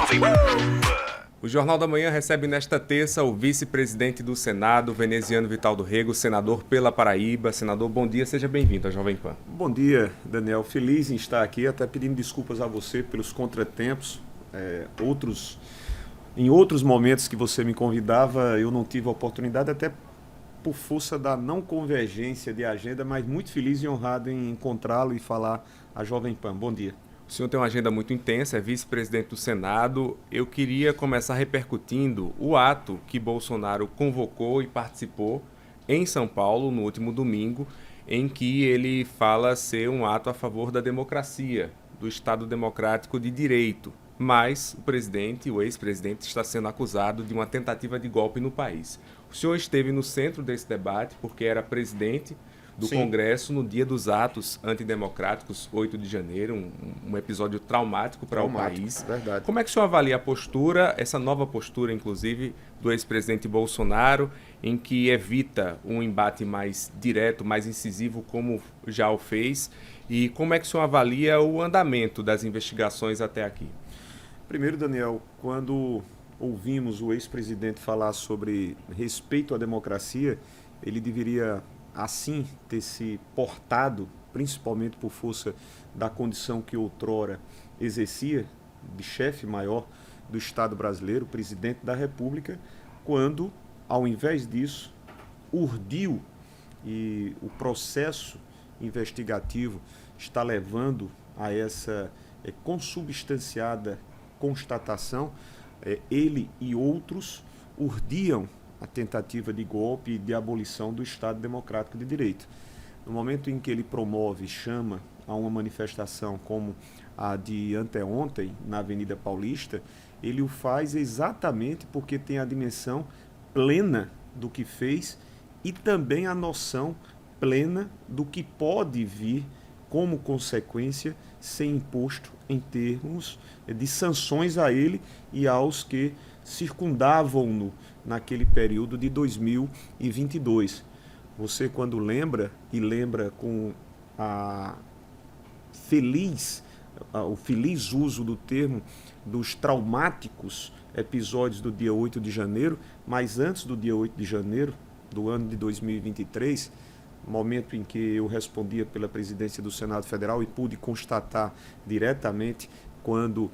Jovem Pan. O Jornal da Manhã recebe nesta terça o vice-presidente do Senado, veneziano Vital do Rego, senador pela Paraíba. Senador, bom dia, seja bem-vindo ao Jovem Pan. Bom dia, Daniel. Feliz em estar aqui, até pedindo desculpas a você pelos contratempos. Em outros momentos que você me convidava, eu não tive a oportunidade, até por força da não convergência de agenda, mas muito feliz e honrado em encontrá-lo e falar a Jovem Pan. Bom dia. O senhor tem uma agenda muito intensa, é vice-presidente do Senado. Eu queria começar repercutindo o ato que Bolsonaro convocou e participou em São Paulo no último domingo, em que ele fala ser um ato a favor da democracia, do Estado democrático de direito. Mas o ex-presidente, está sendo acusado de uma tentativa de golpe no país. O senhor esteve no centro desse debate porque era presidente do Sim. Congresso no dia dos atos antidemocráticos, 8 de janeiro, um episódio traumático para o país. Verdade. Como é que o senhor avalia a postura, essa nova postura, inclusive, do ex-presidente Bolsonaro, em que evita um embate mais direto, mais incisivo, como já o fez? E como é que o senhor avalia o andamento das investigações até aqui? Primeiro, Daniel, quando ouvimos o ex-presidente falar sobre respeito à democracia, ele deveria assim ter se portado, principalmente por força da condição que outrora exercia, de chefe maior do Estado brasileiro, presidente da República, quando, ao invés disso, urdiu e o processo investigativo está levando a essa consubstanciada constatação, ele e outros urdiam a tentativa de golpe e de abolição do Estado Democrático de Direito. No momento em que ele promove, chama a uma manifestação como a de anteontem, na Avenida Paulista, ele o faz exatamente porque tem a dimensão plena do que fez e também a noção plena do que pode vir como consequência ser imposto em termos de sanções a ele e aos que circundavam-no naquele período de 2022. Você, quando lembra, e lembra com o feliz uso do termo dos traumáticos episódios do dia 8 de janeiro, mas antes do dia 8 de janeiro do ano de 2023, momento em que eu respondia pela presidência do Senado Federal e pude constatar diretamente quando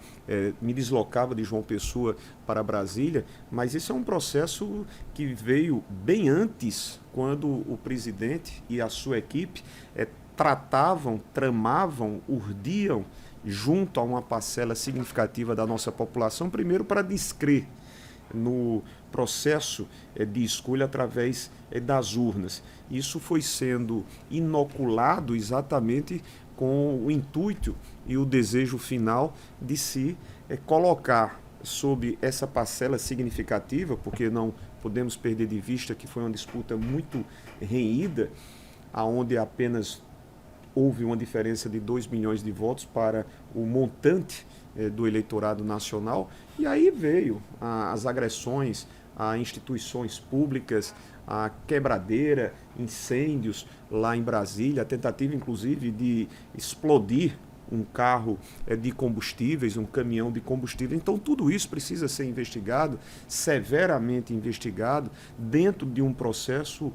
me deslocava de João Pessoa para Brasília, mas esse é um processo que veio bem antes, quando o presidente e a sua equipe tratavam, tramavam, urdiam junto a uma parcela significativa da nossa população, primeiro para descrer no processo de escolha através das urnas. Isso foi sendo inoculado exatamente com o intuito e o desejo final de se colocar sob essa parcela significativa, porque não podemos perder de vista que foi uma disputa muito renhida, onde apenas houve uma diferença de 2 milhões de votos para o montante do eleitorado nacional, e aí veio as agressões a instituições públicas, a quebradeira, incêndios lá em Brasília, a tentativa inclusive de explodir um carro de combustíveis, um caminhão de combustível. Então tudo isso precisa ser investigado, severamente investigado, dentro de um processo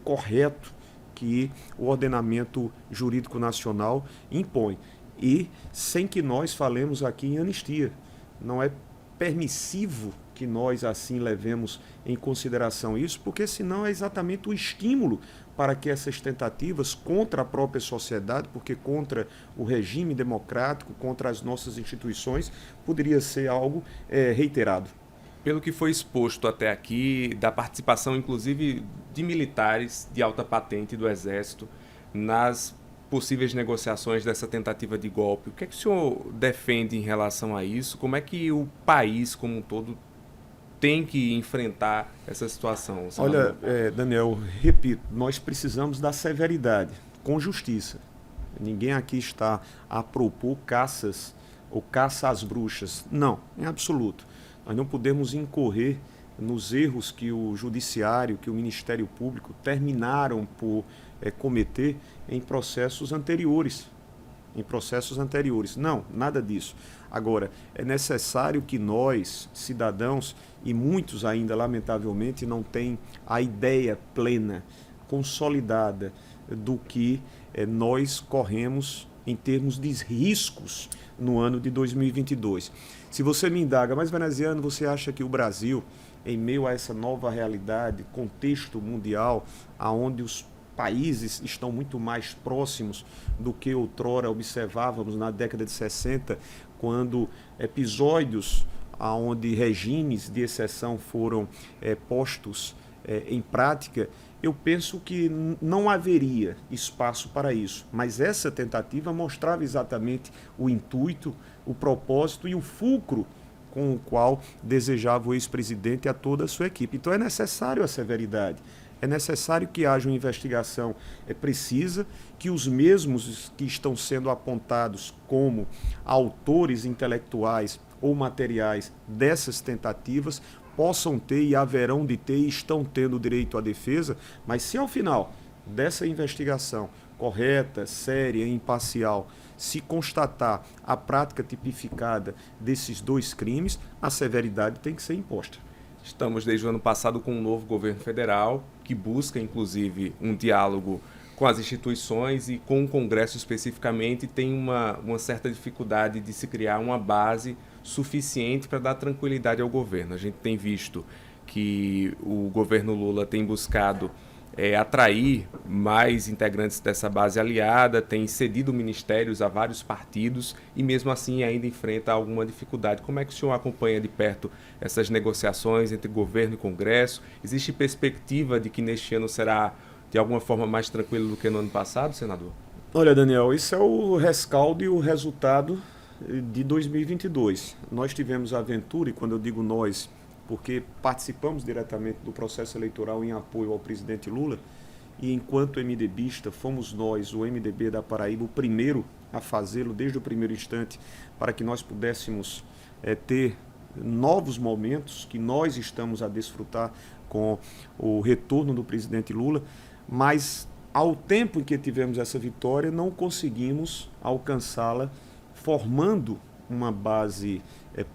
correto que o ordenamento jurídico nacional impõe. E sem que nós falemos aqui em anistia. Não é permissivo que nós assim levemos em consideração isso, porque senão é exatamente o estímulo para que essas tentativas contra a própria sociedade, porque contra o regime democrático, contra as nossas instituições, poderia ser algo reiterado. Pelo que foi exposto até aqui, da participação inclusive de militares de alta patente do Exército nas possíveis negociações dessa tentativa de golpe, o que é que o senhor defende em relação a isso? Como é que o país como um todo tem que enfrentar essa situação, senador? Olha, Daniel, repito, nós precisamos da severidade, com justiça. Ninguém aqui está a propor caças ou caça às bruxas. Não, em absoluto. Nós não podemos incorrer nos erros que o Judiciário, que o Ministério Público terminaram por cometer em processos anteriores. Não, nada disso. Agora, é necessário que nós, cidadãos, e muitos ainda, lamentavelmente, não têm a ideia plena, consolidada do que nós corremos em termos de riscos no ano de 2022. Se você me indaga, mas veneziano, você acha que o Brasil, em meio a essa nova realidade, contexto mundial, onde os países estão muito mais próximos do que outrora observávamos na década de 60, quando episódios onde regimes de exceção foram postos em prática, eu penso que não haveria espaço para isso. Mas essa tentativa mostrava exatamente o intuito, o propósito e o fulcro com o qual desejava o ex-presidente a toda a sua equipe. Então é necessário a severidade. É necessário que haja uma investigação precisa, que os mesmos que estão sendo apontados como autores intelectuais ou materiais dessas tentativas possam ter e haverão de ter e estão tendo direito à defesa, mas se ao final dessa investigação correta, séria e imparcial se constatar a prática tipificada desses dois crimes, a severidade tem que ser imposta. Estamos desde o ano passado com um novo governo federal que busca, inclusive, um diálogo com as instituições e com o Congresso especificamente, tem uma certa dificuldade de se criar uma base suficiente para dar tranquilidade ao governo. A gente tem visto que o governo Lula tem buscado atrair mais integrantes dessa base aliada, tem cedido ministérios a vários partidos e mesmo assim ainda enfrenta alguma dificuldade. Como é que o senhor acompanha de perto essas negociações entre governo e Congresso? Existe perspectiva de que neste ano será de alguma forma mais tranquilo do que no ano passado, senador? Olha, Daniel, isso é o rescaldo e o resultado de 2022. Nós tivemos a aventura, e quando eu digo nós, porque participamos diretamente do processo eleitoral em apoio ao presidente Lula, e enquanto MDBista fomos nós, o MDB da Paraíba, o primeiro a fazê-lo desde o primeiro instante, para que nós pudéssemos ter novos momentos que nós estamos a desfrutar com o retorno do presidente Lula, mas ao tempo em que tivemos essa vitória, não conseguimos alcançá-la formando uma base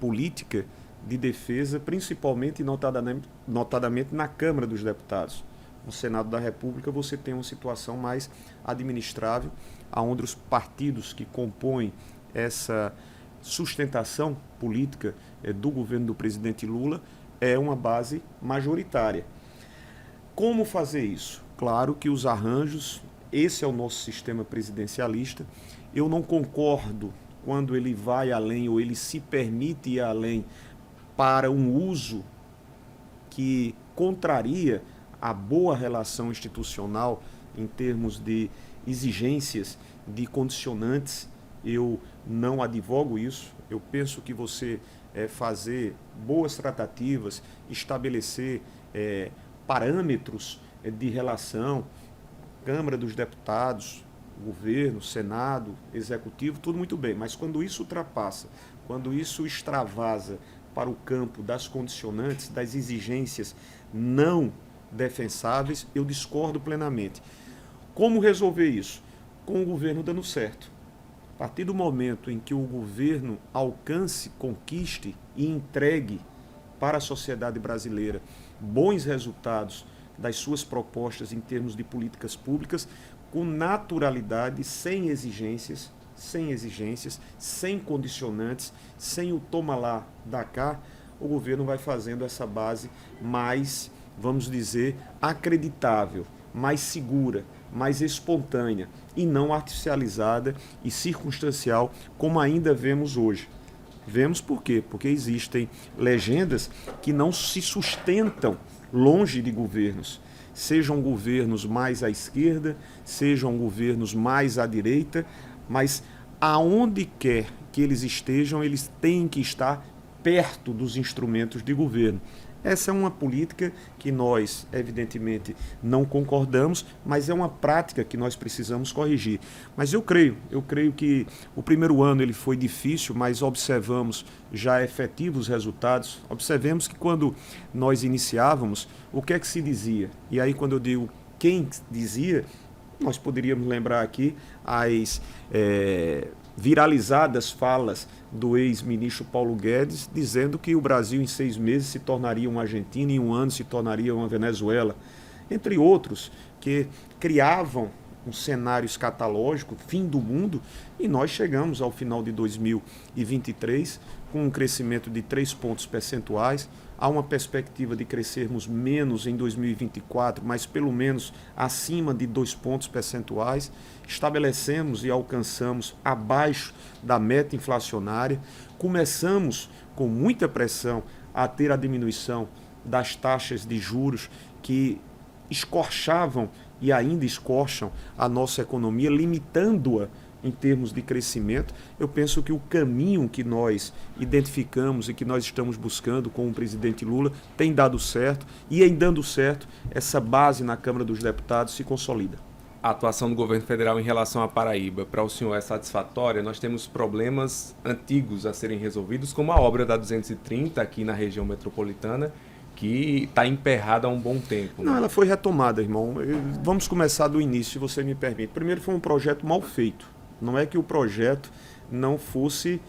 política de defesa, principalmente e notadamente na Câmara dos Deputados. No Senado da República você tem uma situação mais administrável, onde os partidos que compõem essa sustentação política do governo do presidente Lula é uma base majoritária. Como fazer isso? Claro que os arranjos, esse é o nosso sistema presidencialista. Eu não concordo quando ele vai além ou ele se permite ir além para um uso que contraria a boa relação institucional em termos de exigências, de condicionantes. Eu não advogo isso. Eu penso que você fazer boas tratativas, estabelecer parâmetros de relação, Câmara dos Deputados, governo, Senado, Executivo, tudo muito bem. Mas quando isso ultrapassa, quando isso extravasa para o campo das condicionantes, das exigências não defensáveis, eu discordo plenamente. Como resolver isso? Com o governo dando certo. A partir do momento em que o governo alcance, conquiste e entregue para a sociedade brasileira bons resultados das suas propostas em termos de políticas públicas, com naturalidade, sem exigências, sem condicionantes, sem o toma lá, dá cá, o governo vai fazendo essa base mais, vamos dizer, acreditável, mais segura, mais espontânea e não artificializada e circunstancial como ainda vemos hoje. Vemos por quê? Porque existem legendas que não se sustentam longe de governos. Sejam governos mais à esquerda, sejam governos mais à direita, mas aonde quer que eles estejam, eles têm que estar perto dos instrumentos de governo. Essa é uma política que nós, evidentemente, não concordamos, mas é uma prática que nós precisamos corrigir. Mas eu creio que o primeiro ano ele foi difícil, mas observamos já efetivos resultados. Observemos que quando nós iniciávamos, o que é que se dizia? E aí quando eu digo quem dizia, nós poderíamos lembrar aqui as viralizadas falas do ex-ministro Paulo Guedes, dizendo que o Brasil em 6 meses se tornaria uma Argentina e em 1 ano se tornaria uma Venezuela, entre outros, que criavam um cenário escatológico, fim do mundo, e nós chegamos ao final de 2023 com um crescimento de 3 pontos percentuais. Há uma perspectiva de crescermos menos em 2024, mas pelo menos acima de 2 pontos percentuais. Estabelecemos e alcançamos abaixo da meta inflacionária. Começamos com muita pressão a ter a diminuição das taxas de juros que escorchavam e ainda escorcham a nossa economia, limitando-a em termos de crescimento. Eu penso que o caminho que nós identificamos e que nós estamos buscando com o presidente Lula tem dado certo, e em dando certo, essa base na Câmara dos Deputados se consolida. A atuação do governo federal em relação à Paraíba, para o senhor, é satisfatória? Nós temos problemas antigos a serem resolvidos, como a obra da 230 aqui na região metropolitana, que está emperrada há um bom tempo. Não, ela foi retomada, irmão. Vamos começar do início, se você me permite. Primeiro, foi um projeto mal feito. Não é que o projeto não fosse,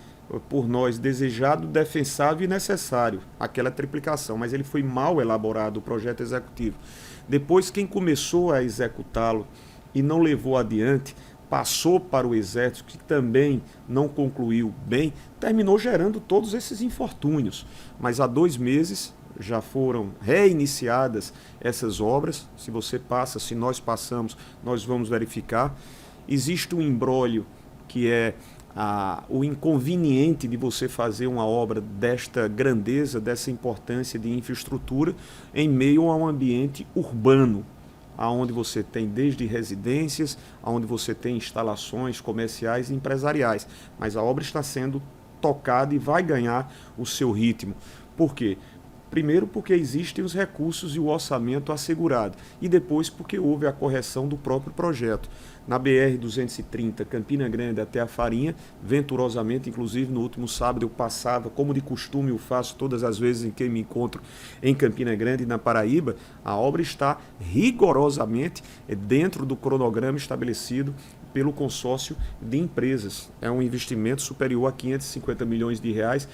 por nós, desejado, defensável e necessário, aquela triplicação, mas ele foi mal elaborado, o projeto executivo. Depois, quem começou a executá-lo e não levou adiante, passou para o Exército, que também não concluiu bem, terminou gerando todos esses infortúnios. Mas há 2 meses já foram reiniciadas essas obras. Se você passa, se nós passamos, nós vamos verificar. Existe um imbróglio que é o inconveniente de você fazer uma obra desta grandeza, dessa importância de infraestrutura em meio a um ambiente urbano, onde você tem desde residências, onde você tem instalações comerciais e empresariais. Mas a obra está sendo tocada e vai ganhar o seu ritmo. Por quê? Primeiro, porque existem os recursos e o orçamento assegurado. E depois, porque houve a correção do próprio projeto. Na BR-230, Campina Grande até a Farinha, venturosamente, inclusive no último sábado eu passava, como de costume eu faço todas as vezes em que me encontro em Campina Grande, na Paraíba, a obra está rigorosamente dentro do cronograma estabelecido pelo consórcio de empresas. É um investimento superior a 550 milhões de reais,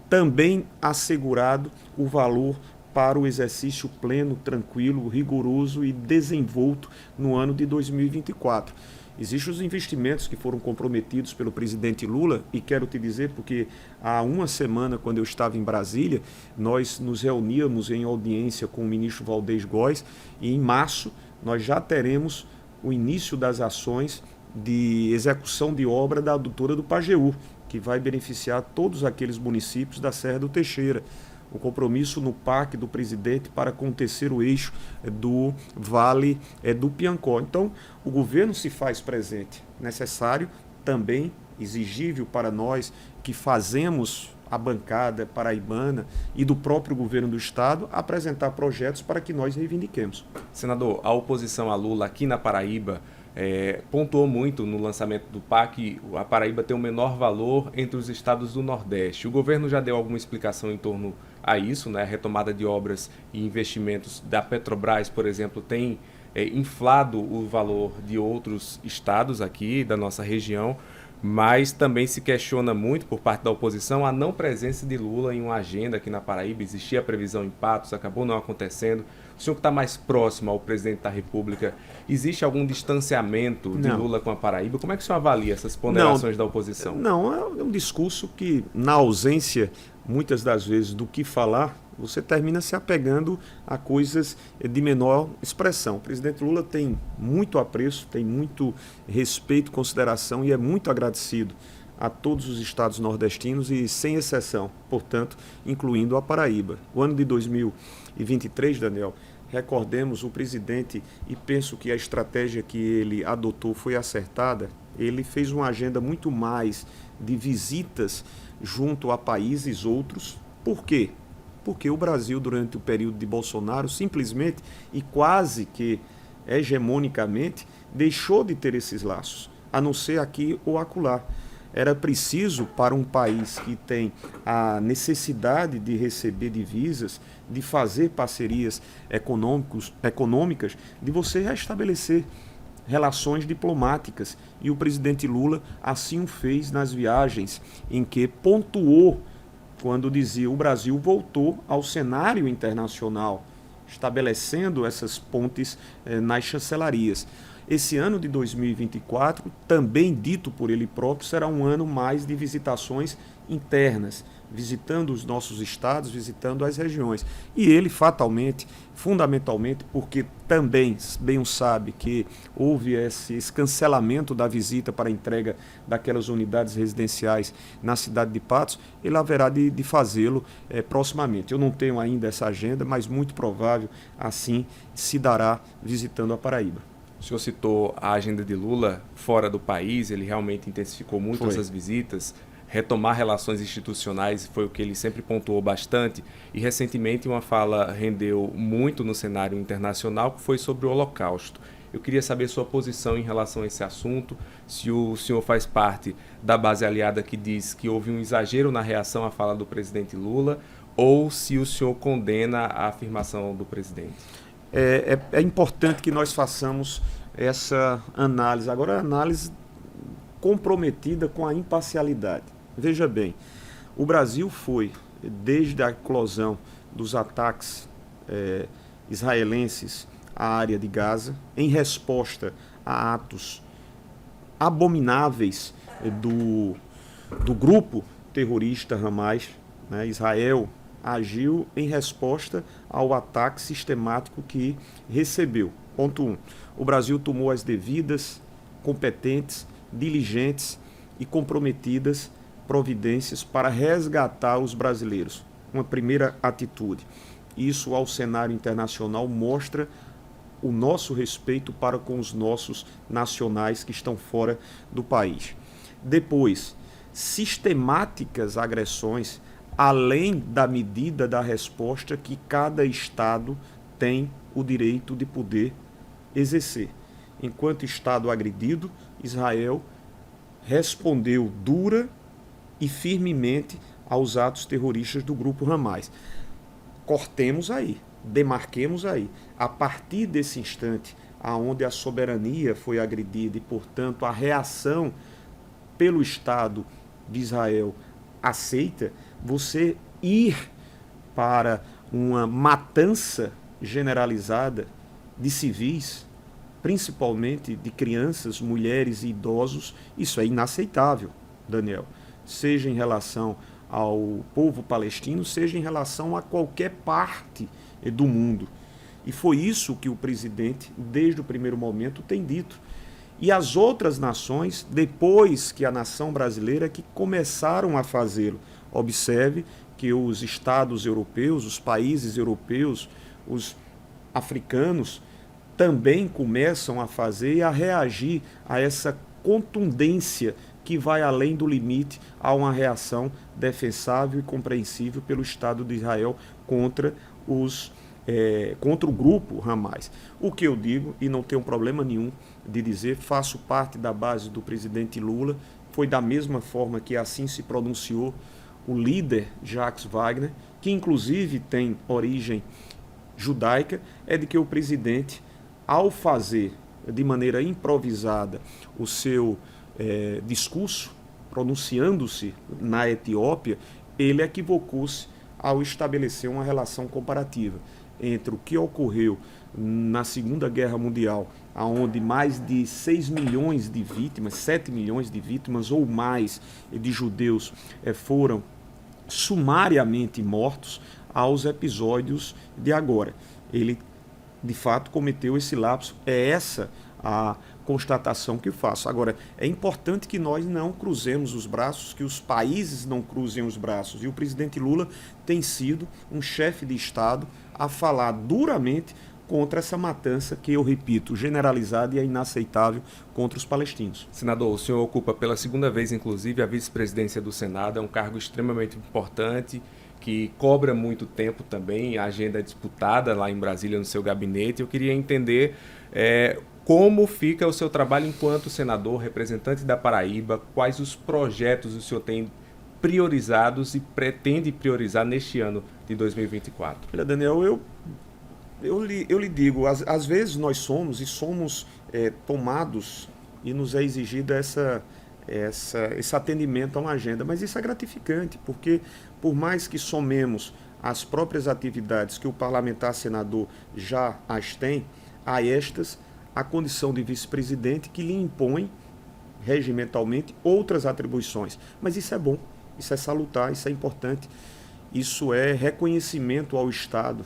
também assegurado o valor para o exercício pleno, tranquilo, rigoroso e desenvolto no ano de 2024. Existem os investimentos que foram comprometidos pelo presidente Lula, e quero te dizer porque há 1 semana, quando eu estava em Brasília, nós nos reuníamos em audiência com o ministro Valdez Góes, e em março nós já teremos o início das ações de execução de obra da adutora do Pajeú, que vai beneficiar todos aqueles municípios da Serra do Teixeira. O compromisso no PAC do presidente para com o 3º eixo do Vale do Piancó. Então, o governo se faz presente. Necessário, também exigível para nós que fazemos a bancada paraibana e do próprio governo do estado, apresentar projetos para que nós reivindiquemos. Senador, a oposição a Lula aqui na Paraíba pontuou muito no lançamento do PAC, a Paraíba tem o menor valor entre os estados do Nordeste. O governo já deu alguma explicação em torno a isso, né? A retomada de obras e investimentos da Petrobras, por exemplo, tem inflado o valor de outros estados aqui da nossa região, mas também se questiona muito por parte da oposição a não presença de Lula em uma agenda aqui na Paraíba. Existia a previsão em Patos, acabou não acontecendo. O senhor que está mais próximo ao presidente da República, existe algum distanciamento de Lula com a Paraíba? Como é que o senhor avalia essas ponderações da oposição? Não, é um discurso que, na ausência, muitas das vezes, do que falar, você termina se apegando a coisas de menor expressão. O presidente Lula tem muito apreço, tem muito respeito, consideração e é muito agradecido a todos os estados nordestinos e sem exceção, portanto, incluindo a Paraíba. O ano de 2023, Daniel, recordemos o presidente, e penso que a estratégia que ele adotou foi acertada. Ele fez uma agenda muito mais de visitas junto a países outros. Por quê? Porque o Brasil, durante o período de Bolsonaro, simplesmente e quase que hegemonicamente, deixou de ter esses laços, a não ser aqui ou acolá. Era preciso, para um país que tem a necessidade de receber divisas, de fazer parcerias econômicas, de você restabelecer relações diplomáticas. E o presidente Lula assim o fez nas viagens em que pontuou quando dizia o Brasil voltou ao cenário internacional, estabelecendo essas pontes nas chancelarias. Esse ano de 2024, também dito por ele próprio, será um ano mais de visitações internas, visitando os nossos estados, visitando as regiões. E ele fatalmente, fundamentalmente, porque também bem sabe que houve esse cancelamento da visita para a entrega daquelas unidades residenciais na cidade de Patos, ele haverá de fazê-lo proximamente. Eu não tenho ainda essa agenda, mas muito provável assim se dará visitando a Paraíba. O senhor citou a agenda de Lula fora do país, ele realmente intensificou muito essas visitas. Retomar relações institucionais foi o que ele sempre pontuou bastante, e recentemente uma fala rendeu muito no cenário internacional, que foi sobre o Holocausto. Eu queria saber sua posição em relação a esse assunto, se o senhor faz parte da base aliada que diz que houve um exagero na reação à fala do presidente Lula, ou se o senhor condena a afirmação do presidente. É importante que nós façamos essa análise, agora a análise comprometida com a imparcialidade. Veja bem, o Brasil foi, desde a eclosão dos ataques israelenses à área de Gaza, em resposta a atos abomináveis do grupo terrorista Hamas, né, Israel agiu em resposta ao ataque sistemático que recebeu. Ponto 1. O Brasil tomou as devidas, competentes, diligentes e comprometidas providências para resgatar os brasileiros. Uma primeira atitude. Isso ao cenário internacional mostra o nosso respeito para com os nossos nacionais que estão fora do país. Depois, sistemáticas agressões além da medida da resposta que cada Estado tem o direito de poder exercer. Enquanto Estado agredido, Israel respondeu dura e firmemente aos atos terroristas do grupo Hamas. Cortemos aí, demarquemos aí. A partir desse instante, aonde a soberania foi agredida e, portanto, a reação pelo Estado de Israel aceita, você ir para uma matança generalizada de civis, principalmente de crianças, mulheres e idosos, isso é inaceitável, Daniel. Seja em relação ao povo palestino, seja em relação a qualquer parte do mundo. E foi isso que o presidente, desde o primeiro momento, tem dito. E as outras nações, depois que a nação brasileira, que começaram a fazê-lo. Observe que os estados europeus, os países europeus, os africanos, também começam a fazer e a reagir a essa contundência que vai além do limite a uma reação defensável e compreensível pelo Estado de Israel contra o grupo Hamas. O que eu digo, e não tenho problema nenhum de dizer, faço parte da base do presidente Lula, foi da mesma forma que assim se pronunciou o líder Jacques Wagner, que inclusive tem origem judaica, é de que o presidente, ao fazer de maneira improvisada o seu discurso, pronunciando-se na Etiópia, ele equivocou-se ao estabelecer uma relação comparativa entre o que ocorreu na Segunda Guerra Mundial, onde mais de 6 milhões de vítimas, 7 milhões de vítimas ou mais de judeus foram sumariamente mortos, aos episódios de agora. Ele, de fato, cometeu esse lapso. É essa a constatação que eu faço. Agora, é importante que nós não cruzemos os braços, que os países não cruzem os braços. E o presidente Lula tem sido um chefe de Estado a falar duramente contra essa matança que, eu repito, generalizada e é inaceitável contra os palestinos. Senador, o senhor ocupa pela segunda vez, inclusive, a vice-presidência do Senado, é um cargo extremamente importante, que cobra muito tempo também, a agenda é disputada lá em Brasília, no seu gabinete. Eu queria entender como fica o seu trabalho enquanto senador, representante da Paraíba, quais os projetos o senhor tem priorizados e pretende priorizar neste ano de 2024? Olha, Daniel, eu lhe digo, às vezes nós somos tomados e nos é exigido esse atendimento a uma agenda. Mas isso é gratificante, porque por mais que somemos as próprias atividades que o parlamentar senador já as tem, a estas a condição de vice-presidente que lhe impõe regimentalmente outras atribuições. Mas isso é bom, isso é salutar, isso é importante, isso é reconhecimento ao Estado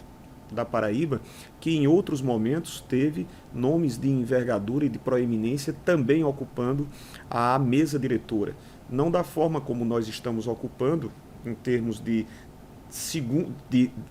da Paraíba, que em outros momentos teve nomes de envergadura e de proeminência também ocupando a mesa diretora. Não da forma como nós estamos ocupando, em termos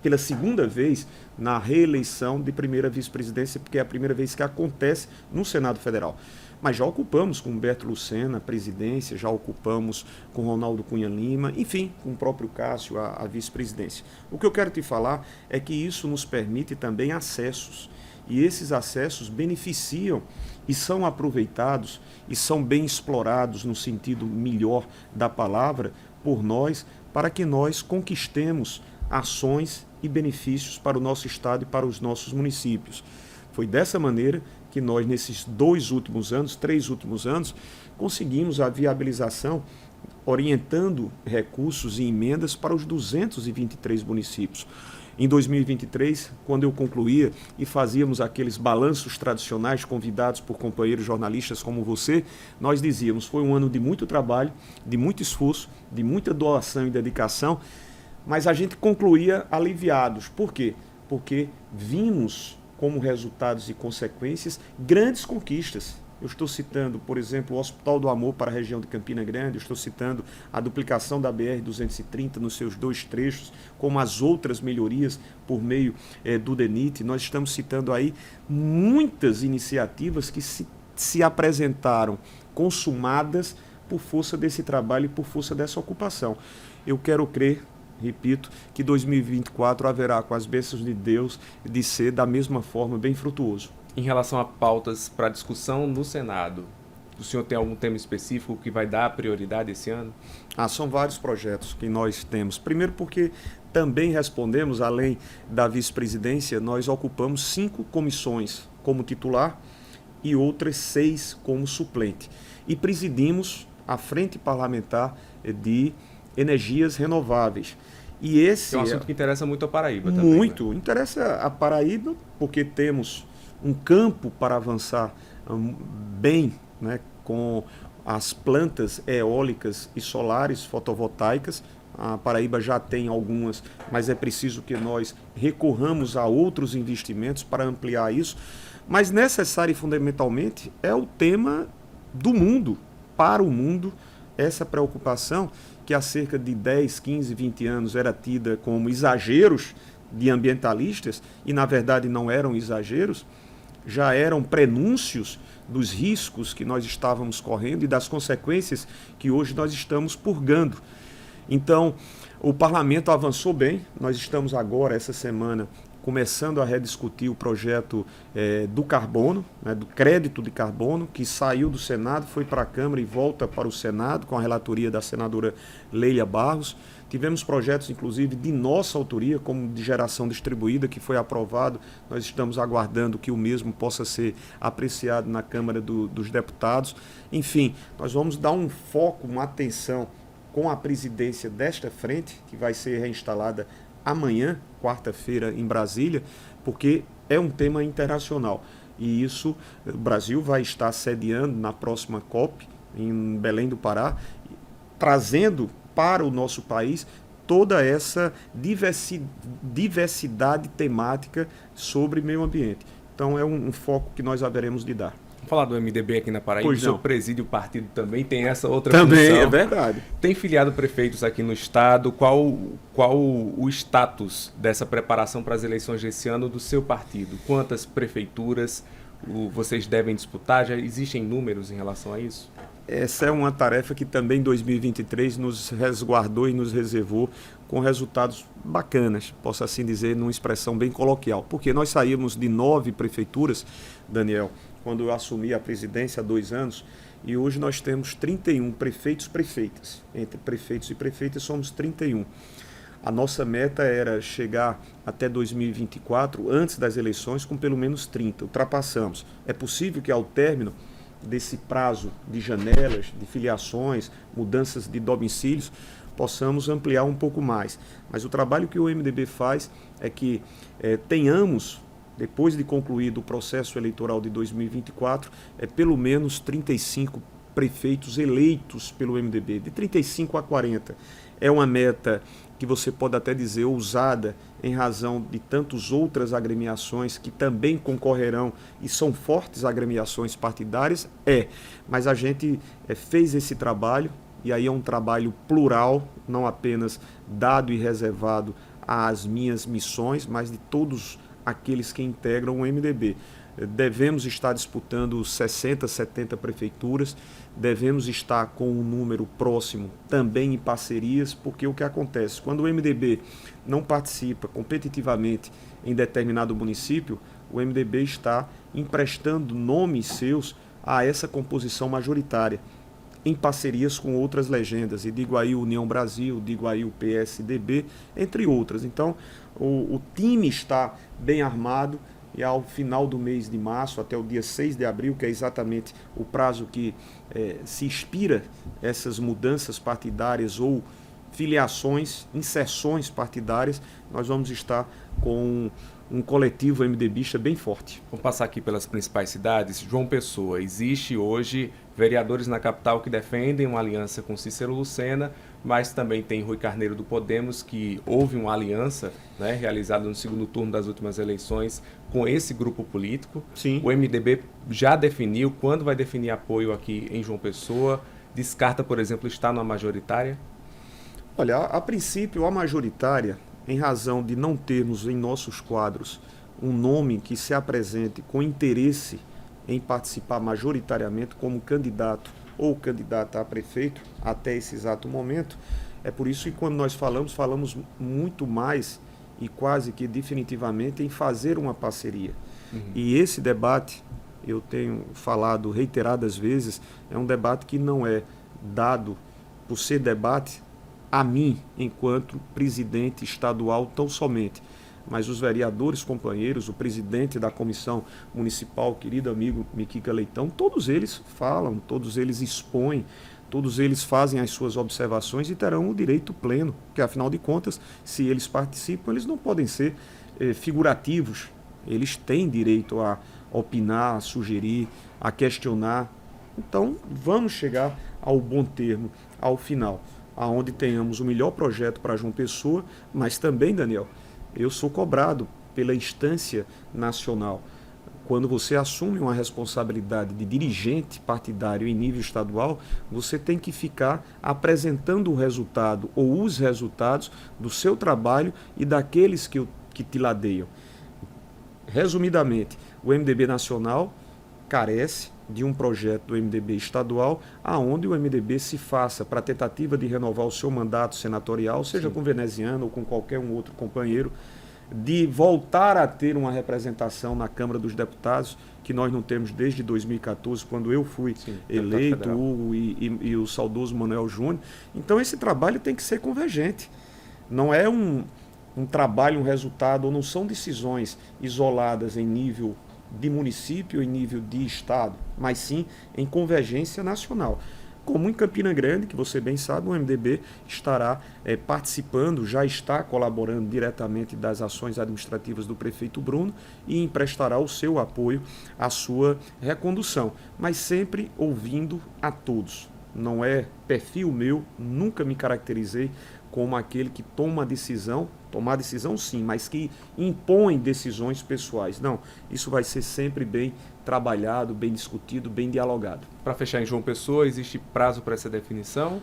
pela segunda vez na reeleição de primeira vice-presidência, porque é a primeira vez que acontece no Senado Federal. Mas já ocupamos com Humberto Lucena a presidência, já ocupamos com Ronaldo Cunha Lima, enfim, com o próprio Cássio a vice-presidência. O que eu quero te falar é que isso nos permite também acessos. E esses acessos beneficiam e são aproveitados e são bem explorados no sentido melhor da palavra por nós, para que nós conquistemos ações e benefícios para o nosso Estado e para os nossos municípios. Foi dessa maneira que nós, nesses 3 últimos anos, conseguimos a viabilização, orientando recursos e emendas para os 223 municípios. Em 2023, quando eu concluía e fazíamos aqueles balanços tradicionais convidados por companheiros jornalistas como você, nós dizíamos, foi um ano de muito trabalho, de muito esforço, de muita doação e dedicação, mas a gente concluía aliviados. Por quê? Porque vimos como resultados e consequências grandes conquistas. Eu estou citando, por exemplo, o Hospital do Amor para a região de Campina Grande, eu estou citando a duplicação da BR-230 nos seus 2 trechos, como as outras melhorias por meio do DENIT. Nós estamos citando aí muitas iniciativas que se apresentaram consumadas por força desse trabalho e por força dessa ocupação. Eu quero crer, repito, que 2024 haverá, com as bênçãos de Deus, de ser da mesma forma bem frutuoso. Em relação a pautas para discussão no Senado, o senhor tem algum tema específico que vai dar prioridade esse ano? São vários projetos que nós temos. Primeiro porque também respondemos, além da vice-presidência, nós ocupamos 5 comissões como titular e outras 6 como suplente. E presidimos a Frente Parlamentar de Energias Renováveis. E esse é um assunto que interessa muito a Paraíba também. Muito. Né? Interessa a Paraíba porque temos um campo para avançar bem, né, com as plantas eólicas e solares fotovoltaicas. A Paraíba já tem algumas, mas é preciso que nós recorramos a outros investimentos para ampliar isso. Mas necessário e fundamentalmente é o tema do mundo, para o mundo, essa preocupação que há cerca de 10, 15, 20 anos era tida como exageros de ambientalistas, e na verdade não eram exageros, já eram prenúncios dos riscos que nós estávamos correndo e das consequências que hoje nós estamos purgando. Então, o parlamento avançou bem, nós estamos agora, essa semana, começando a rediscutir o projeto do carbono, né, do crédito de carbono, que saiu do Senado, foi para a Câmara e volta para o Senado, com a relatoria da senadora Leila Barros. Tivemos projetos, inclusive, de nossa autoria, como de geração distribuída, que foi aprovado. Nós estamos aguardando que o mesmo possa ser apreciado na Câmara dos Deputados. Enfim, nós vamos dar um foco, uma atenção com a presidência desta frente, que vai ser reinstalada amanhã, quarta-feira, em Brasília, porque é um tema internacional. E isso, o Brasil vai estar sediando na próxima COP, em Belém do Pará, trazendo para o nosso país toda essa diversidade temática sobre meio ambiente. Então é um foco que nós haveremos de dar. Vamos falar do MDB aqui na Paraíba. Pois o senhor preside o partido também, tem essa outra também, função. É verdade. Tem filiado prefeitos aqui no estado. Qual o status dessa preparação para as eleições desse ano do seu partido? Quantas prefeituras vocês devem disputar? Já existem números em relação a isso? Essa é uma tarefa que também em 2023 nos resguardou e nos reservou com resultados bacanas, posso assim dizer, numa expressão bem coloquial. Porque nós saímos de 9 prefeituras, Daniel, quando eu assumi a presidência há 2 anos, e hoje nós temos 31 prefeitos e prefeitas. Entre prefeitos e prefeitas somos 31. A nossa meta era chegar até 2024, antes das eleições, com pelo menos 30. Ultrapassamos. É possível que ao término desse prazo de janelas, de filiações, mudanças de domicílios, possamos ampliar um pouco mais. Mas o trabalho que o MDB faz é que tenhamos, depois de concluído o processo eleitoral de 2024, pelo menos 35 prefeitos eleitos pelo MDB, de 35 a 40. É uma meta que você pode até dizer ousada, em razão de tantas outras agremiações que também concorrerão e são fortes agremiações partidárias, mas a gente fez esse trabalho, e aí é um trabalho plural, não apenas dado e reservado às minhas missões, mas de todos aqueles que integram o MDB. Devemos estar disputando 60, 70 prefeituras, devemos estar com um número próximo também em parcerias, porque o que acontece? Quando o MDB não participa competitivamente em determinado município, o MDB está emprestando nomes seus a essa composição majoritária, em parcerias com outras legendas, e digo aí União Brasil, digo aí o PSDB, entre outras. Então, o time está bem armado, e ao final do mês de março, até o dia 6 de abril, que é exatamente o prazo que se expira essas mudanças partidárias ou filiações, inserções partidárias, nós vamos estar com um coletivo MDBista bem forte. Vamos passar aqui pelas principais cidades. João Pessoa, existe hoje vereadores na capital que defendem uma aliança com Cícero Lucena, mas também tem Rui Carneiro do Podemos, que houve uma aliança, né, realizada no segundo turno das últimas eleições com esse grupo político. Sim. O MDB já definiu quando vai definir apoio aqui em João Pessoa. Descarta, por exemplo, estar na majoritária? Olha, a princípio, a majoritária, em razão de não termos em nossos quadros um nome que se apresente com interesse em participar majoritariamente como candidato ou candidata a prefeito até esse exato momento, é por isso que quando nós falamos muito mais e quase que definitivamente em fazer uma parceria. E esse debate, eu tenho falado reiteradas vezes, é um debate que não é dado por ser debate a mim, enquanto presidente estadual tão somente, mas os vereadores companheiros, o presidente da comissão municipal, querido amigo Miquica Leitão, todos eles falam, todos eles expõem, todos eles fazem as suas observações e terão o direito pleno, porque afinal de contas, se eles participam, eles não podem ser figurativos, eles têm direito a opinar, a sugerir, a questionar. Então, vamos chegar ao bom termo, ao final, aonde tenhamos o melhor projeto para João Pessoa, mas também, Daniel, eu sou cobrado pela instância nacional. Quando você assume uma responsabilidade de dirigente partidário em nível estadual, você tem que ficar apresentando o resultado ou os resultados do seu trabalho e daqueles que te ladeiam. Resumidamente, o MDB nacional carece de um projeto do MDB estadual, aonde o MDB se faça para a tentativa de renovar o seu mandato senatorial, seja com veneziano ou com qualquer um outro companheiro, de voltar a ter uma representação na Câmara dos Deputados, que nós não temos desde 2014, quando eu fui eleito, Hugo e o saudoso Manuel Júnior. Então esse trabalho tem que ser convergente. Não é um trabalho, um resultado, ou não são decisões isoladas em nível de município, em nível de estado, mas sim em convergência nacional. Como em Campina Grande, que você bem sabe, o MDB estará participando, já está colaborando diretamente das ações administrativas do prefeito Bruno e emprestará o seu apoio à sua recondução, mas sempre ouvindo a todos. Não é perfil meu, nunca me caracterizei como aquele que toma decisão, tomar decisão sim, mas que impõe decisões pessoais. Não, isso vai ser sempre bem trabalhado, bem discutido, bem dialogado. Para fechar em João Pessoa, existe prazo para essa definição?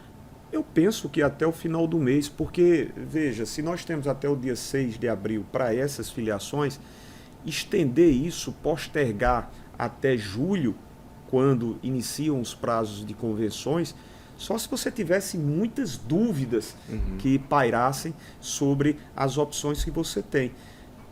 Eu penso que até o final do mês, porque, veja, se nós temos até o dia 6 de abril para essas filiações, estender isso, postergar até julho, quando iniciam os prazos de convenções, só se você tivesse muitas dúvidas que pairassem sobre as opções que você tem,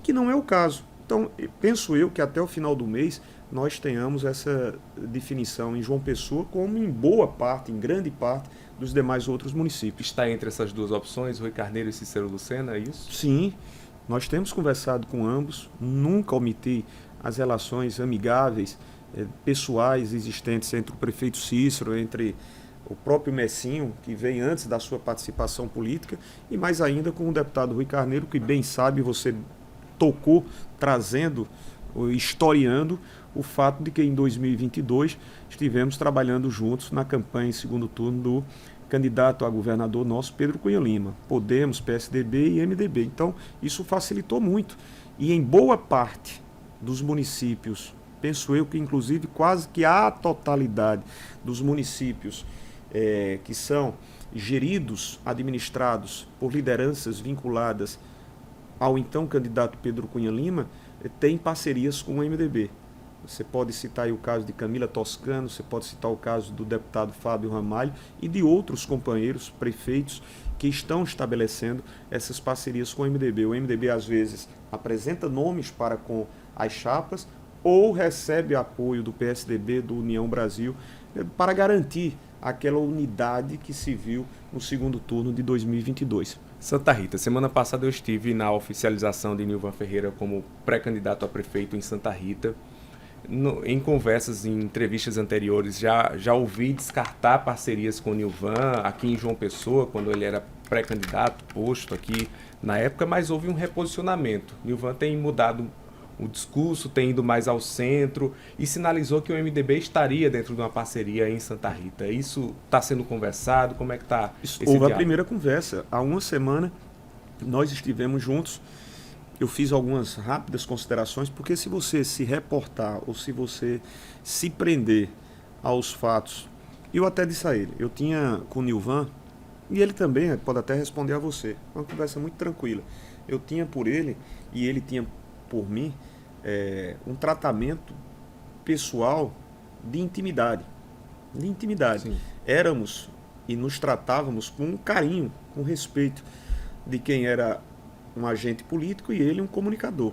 que não é o caso. Então, penso eu que até o final do mês nós tenhamos essa definição em João Pessoa, como em boa parte, em grande parte, dos demais outros municípios. Está entre essas duas opções, Rui Carneiro e Cícero Lucena, é isso? Sim, nós temos conversado com ambos, nunca omiti as relações amigáveis, pessoais existentes entre o prefeito Cícero, entre o próprio Messinho, que veio antes da sua participação política, e mais ainda com o deputado Rui Carneiro, que bem sabe, você tocou, trazendo, historiando o fato de que em 2022 estivemos trabalhando juntos na campanha em segundo turno do candidato a governador nosso, Pedro Cunha Lima. Podemos, PSDB e MDB. Então, isso facilitou muito. E em boa parte dos municípios, penso eu que inclusive quase que a totalidade dos municípios que são geridos, administrados por lideranças vinculadas ao então candidato Pedro Cunha Lima, tem parcerias com o MDB. Você pode citar aí o caso de Camila Toscano, você pode citar o caso do deputado Fábio Ramalho e de outros companheiros, prefeitos, que estão estabelecendo essas parcerias com o MDB. O MDB, às vezes, apresenta nomes para com as chapas ou recebe apoio do PSDB, do União Brasil, para garantir aquela unidade que se viu no segundo turno de 2022. Santa Rita, semana passada eu estive na oficialização de Nilvan Ferreira como pré-candidato a prefeito em Santa Rita. Em conversas, em entrevistas anteriores, já ouvi descartar parcerias com o Nilvan aqui em João Pessoa, quando ele era pré-candidato, posto aqui na época, mas houve um reposicionamento. Nilvan tem mudado o discurso, tem ido mais ao centro e sinalizou que o MDB estaria dentro de uma parceria em Santa Rita. Isso está sendo conversado? Como é que está esse diálogo? Houve a primeira conversa. Há uma semana nós estivemos juntos. Eu fiz algumas rápidas considerações, porque se você se reportar ou se você se prender aos fatos, eu até disse a ele, eu tinha com o Nilvan, e ele também pode até responder a você, uma conversa muito tranquila. Eu tinha por ele, e ele tinha por mim, um tratamento pessoal de intimidade. De intimidade. Sim. Éramos e nos tratávamos com carinho, com respeito de quem era um agente político e ele um comunicador.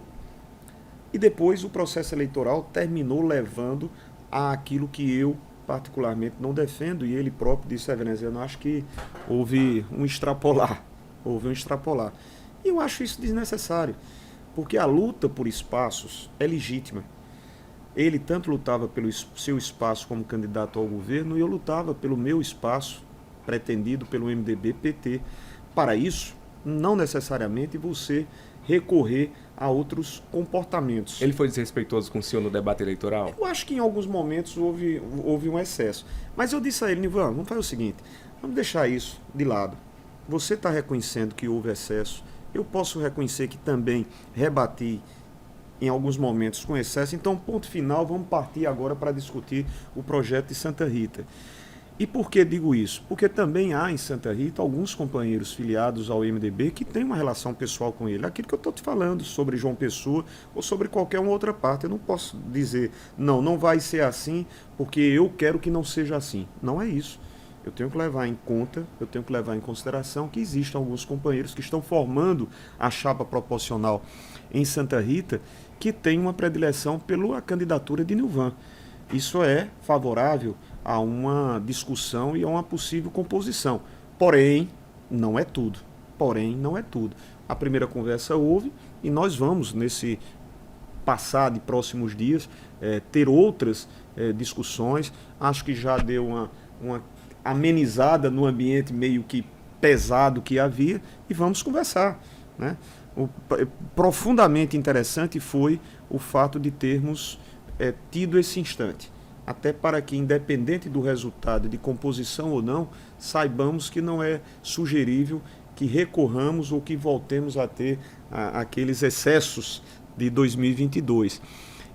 E depois o processo eleitoral terminou levando àquilo que eu particularmente não defendo, e ele próprio disse, Venezia, eu acho que houve um extrapolar. E eu acho isso desnecessário, porque a luta por espaços é legítima. Ele tanto lutava pelo seu espaço como candidato ao governo, e eu lutava pelo meu espaço, pretendido pelo MDB-PT. Para isso, não necessariamente você recorrer a outros comportamentos. Ele foi desrespeitoso com o senhor no debate eleitoral? Eu acho que em alguns momentos houve um excesso. Mas eu disse a ele, Nilvan, vamos fazer o seguinte, vamos deixar isso de lado. Você está reconhecendo que houve excesso, eu posso reconhecer que também rebati em alguns momentos com excesso, então ponto final, vamos partir agora para discutir o projeto de Santa Rita. E por que digo isso? Porque também há em Santa Rita alguns companheiros filiados ao MDB que têm uma relação pessoal com ele. Aquilo que eu estou te falando sobre João Pessoa ou sobre qualquer uma outra parte. Eu não posso dizer, não vai ser assim porque eu quero que não seja assim. Não é isso. Eu tenho que levar em conta, eu tenho que levar em consideração que existem alguns companheiros que estão formando a chapa proporcional em Santa Rita que têm uma predileção pela candidatura de Nilvan. Isso é favorável a uma discussão e a uma possível composição. Porém, não é tudo. A primeira conversa houve e nós vamos, nesse passado e próximos dias, ter outras discussões. Acho que já deu uma amenizada no ambiente meio que pesado que havia e vamos conversar, né? Profundamente interessante foi o fato de termos tido esse instante. Até para que, independente do resultado de composição ou não, saibamos que não é sugerível que recorramos ou que voltemos a ter aqueles excessos de 2022.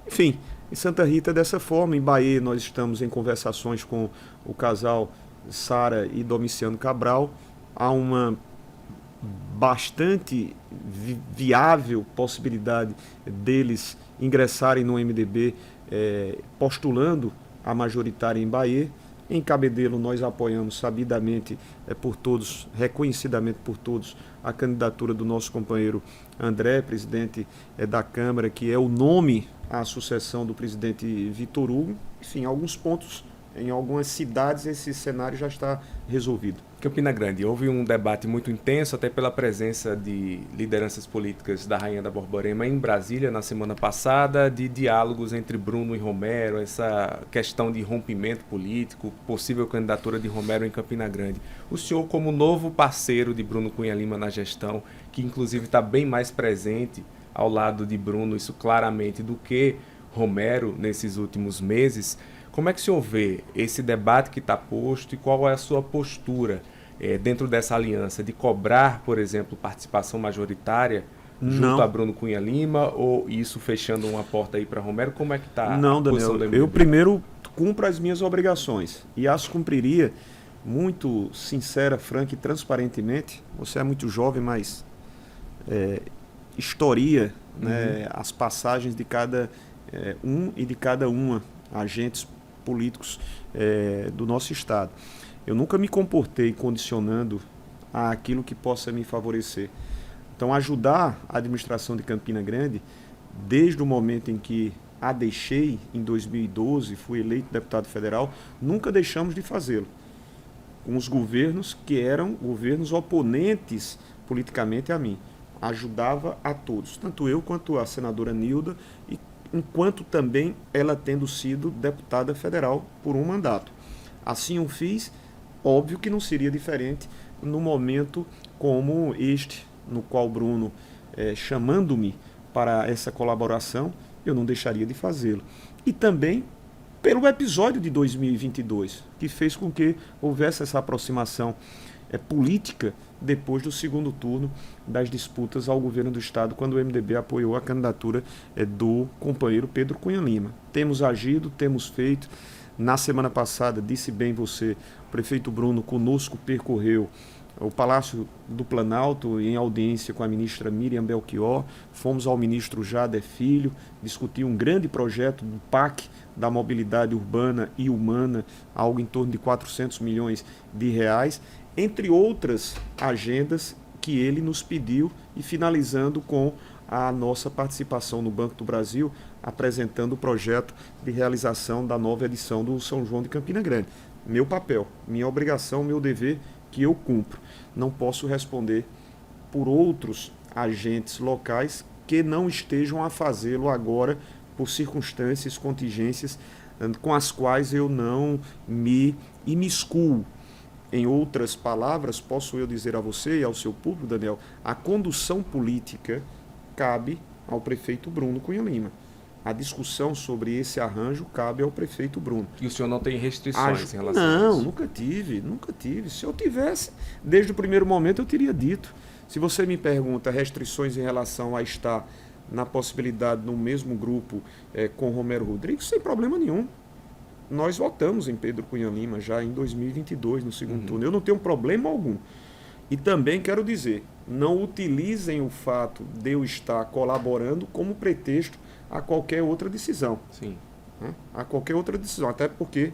Enfim, em Santa Rita dessa forma, em Bahia nós estamos em conversações com o casal Sara e Domiciano Cabral, há uma bastante viável possibilidade deles ingressarem no MDB postulando a majoritária em Bahia. Em Cabedelo, nós apoiamos sabidamente por todos, reconhecidamente por todos, a candidatura do nosso companheiro André, presidente da Câmara, que é o nome à sucessão do presidente Vitor Hugo. Enfim, alguns pontos, em algumas cidades, esse cenário já está resolvido. Campina Grande, houve um debate muito intenso, até pela presença de lideranças políticas da Rainha da Borborema em Brasília na semana passada, de diálogos entre Bruno e Romero, essa questão de rompimento político, possível candidatura de Romero em Campina Grande. O senhor, como novo parceiro de Bruno Cunha Lima na gestão, que inclusive está bem mais presente ao lado de Bruno, isso claramente, do que Romero nesses últimos meses, como é que o senhor vê esse debate que está posto e qual é a sua postura dentro dessa aliança de cobrar, por exemplo, participação majoritária junto a Bruno Cunha Lima, ou isso fechando uma porta aí para Romero? Como é que está a posição do MDB? Eu primeiro cumpro as minhas obrigações e as cumpriria muito sincera, franca e transparentemente. Você é muito jovem, mas historia né, as passagens de cada um e de cada uma agentes políticos do nosso Estado. Eu nunca me comportei condicionando aquilo que possa me favorecer. Então, ajudar a administração de Campina Grande, desde o momento em que a deixei, em 2012, fui eleito deputado federal, nunca deixamos de fazê-lo. Com os governos que eram governos oponentes politicamente a mim. Ajudava a todos, tanto eu quanto a senadora Nilda, e enquanto também ela tendo sido deputada federal por um mandato. Assim o fiz, óbvio que não seria diferente no momento como este, no qual Bruno, chamando-me para essa colaboração, eu não deixaria de fazê-lo. E também pelo episódio de 2022, que fez com que houvesse essa aproximação política depois do segundo turno das disputas ao governo do Estado, quando o MDB apoiou a candidatura do companheiro Pedro Cunha Lima. Temos agido, temos feito. Na semana passada, disse bem você, o prefeito Bruno conosco percorreu o Palácio do Planalto em audiência com a ministra Miriam Belchior. Fomos ao ministro Jader Filho, discutir um grande projeto do PAC, da mobilidade urbana e humana, algo em torno de 400 milhões de reais, entre outras agendas que ele nos pediu, e finalizando com a nossa participação no Banco do Brasil, apresentando o projeto de realização da nova edição do São João de Campina Grande. Meu papel, minha obrigação, meu dever, que eu cumpro. Não posso responder por outros agentes locais que não estejam a fazê-lo agora por circunstâncias, contingências com as quais eu não me imiscuo. Em outras palavras, posso eu dizer a você e ao seu público, Daniel, a condução política cabe ao prefeito Bruno Cunha Lima. A discussão sobre esse arranjo cabe ao prefeito Bruno. E o senhor não tem restrições em relação a isso? Não, nunca tive. Se eu tivesse, desde o primeiro momento eu teria dito. Se você me pergunta restrições em relação a estar na possibilidade no mesmo grupo com Romero Rodrigues, sem problema nenhum. Nós votamos em Pedro Cunha Lima já em 2022, no segundo turno. Eu não tenho problema algum. E também quero dizer, não utilizem o fato de eu estar colaborando como pretexto a qualquer outra decisão. Sim. Né? A qualquer outra decisão. Até porque,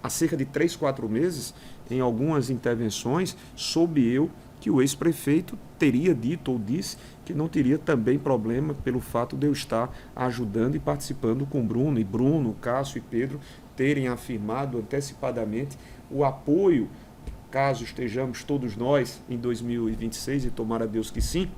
há cerca de 3, 4 meses, em algumas intervenções, soube eu que o ex-prefeito teria dito ou disse que não teria também problema pelo fato de eu estar ajudando e participando com Bruno, e Bruno, Cássio e Pedro terem afirmado antecipadamente o apoio, caso estejamos todos nós em 2026, e tomara Deus que sim,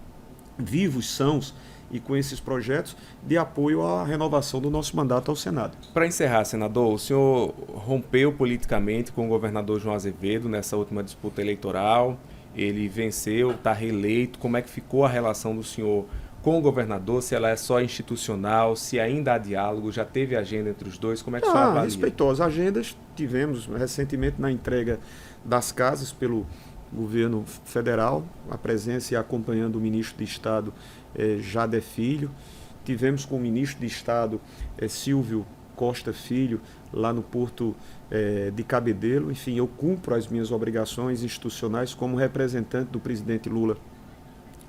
vivos, sãos e com esses projetos de apoio à renovação do nosso mandato ao Senado. Para encerrar, senador, o senhor rompeu politicamente com o governador João Azevedo nessa última disputa eleitoral. Ele venceu, está reeleito. Como é que ficou a relação do senhor com o governador? Se ela é só institucional, se ainda há diálogo, já teve agenda entre os dois? Como é que o senhor avalia? Respeitosa. Agendas tivemos recentemente na entrega das casas pelo governo federal, a presença e acompanhando o ministro de Estado Jader Filho. Tivemos com o ministro de Estado Silvio Costa Filho, lá no Porto de Cabedelo. Enfim, eu cumpro as minhas obrigações institucionais como representante do presidente Lula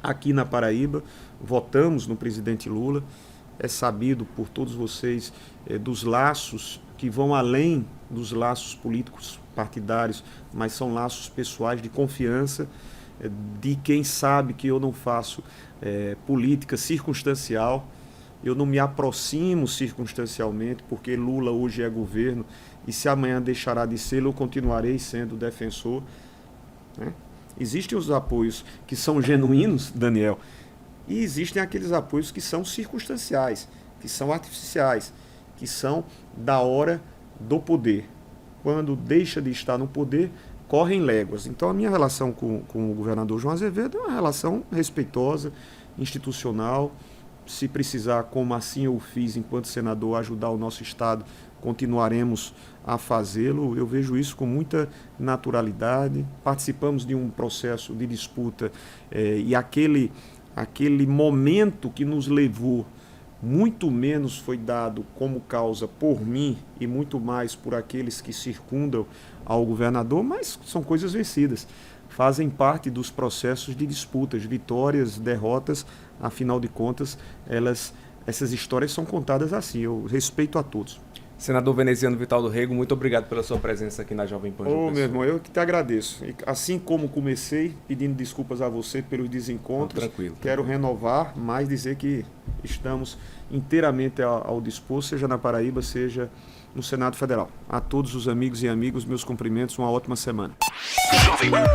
aqui na Paraíba. Votamos no presidente Lula. É sabido por todos vocês dos laços que vão além dos laços políticos partidários, mas são laços pessoais de confiança de quem sabe que eu não faço política circunstancial, eu não me aproximo circunstancialmente, porque Lula hoje é governo e se amanhã deixará de ser, eu continuarei sendo defensor, né? Existem os apoios que são genuínos, Daniel, e existem aqueles apoios que são circunstanciais, que são artificiais, que são da hora do poder. Quando deixa de estar no poder, correm léguas. Então a minha relação com o governador João Azevedo é uma relação respeitosa, institucional. Se precisar, como assim eu fiz enquanto senador, ajudar o nosso Estado, continuaremos a fazê-lo. Eu vejo isso com muita naturalidade. Participamos de um processo de disputa e aquele momento que nos levou, muito menos foi dado como causa por mim e muito mais por aqueles que circundam ao governador, mas são coisas vencidas. Fazem parte dos processos de disputas, vitórias, derrotas, afinal de contas, essas histórias são contadas assim. Eu respeito a todos. Senador Veneziano Vital do Rego, muito obrigado pela sua presença aqui na Jovem Pan. Meu irmão, eu que te agradeço. E assim como comecei pedindo desculpas a você pelos desencontros, tranquilo. Quero renovar, mas dizer que estamos inteiramente ao dispor, seja na Paraíba, seja no Senado Federal. A todos os amigos e amigas, meus cumprimentos, uma ótima semana. Jovem Pan.